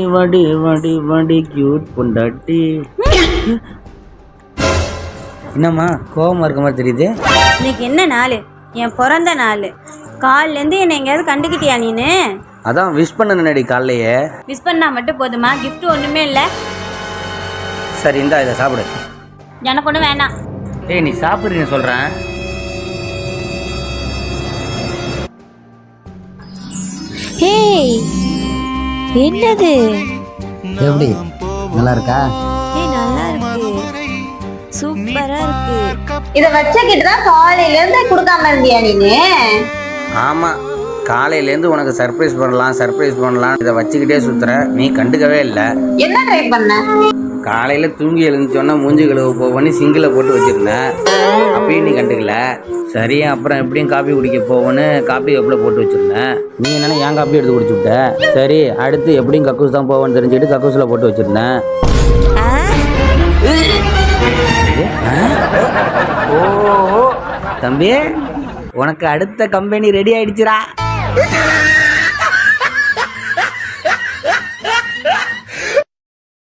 வடி வடி வடி கியூட் பொண்டாட்டி. என்னம்மா கோவமா இருக்க மாதிரி தெரியுது? இன்னைக்கு என்ன நாள்? என் பிறந்த நாள். காலிலேருந்து என்னை எங்கேயாவது கண்டுக்கிட்டியா நீனு? அதான் விஷ் பண்ண நடி காலையே. விஷ் பண்ணா மட்டும் போதுமா? கிஃப்ட் ஒன்றுமே இல்லை. சரி இந்தா இதை சாப்பிடு. எனக்கு ஒன்றும் வேணாம். ஏய் நீ சாப்பிட்றீன்னு சொல்கிறேன். ஏய் என்னது? எப்படி நல்லா இருக்கா? ஏய் நல்லா இருக்கு, சூப்பரா இருக்கு. இத வச்சுக்கிட்டு தான் காலையில இருந்து கொடுக்காம இருந்தியா நீனு? ஆமா, காலையிலேருந்து உனக்கு சர்ப்ரைஸ் பண்ணலாம் இதை வச்சுக்கிட்டே சுத்துற, நீ கண்டுக்கவே இல்லை. என்ன ட்ரை பண்ண? காலையில தூங்கி எழுந்துச்சோன்னா மூஞ்சி கழுவு போவோன்னு சிங்கில் போட்டு வச்சிருந்தேன், அப்பயும் நீ கண்டுக்கல. சரி அப்புறம் எப்படியும் காப்பி குடிக்க போவோன்னு காப்பி கப்பில் போட்டு வச்சிருந்தேன், நீ என்னன்னா ஏன் காப்பி எடுத்து குடிச்சு விட்ட. சரி அடுத்து எப்படியும் கக்கூஸ் தான் போவோன்னு தெரிஞ்சுக்கிட்டு கக்கூஸில் போட்டு வச்சிருந்தேன். ஓ தம்பி, உனக்கு அடுத்த கம்பெனி ரெடி ஆயிடுச்சுரா.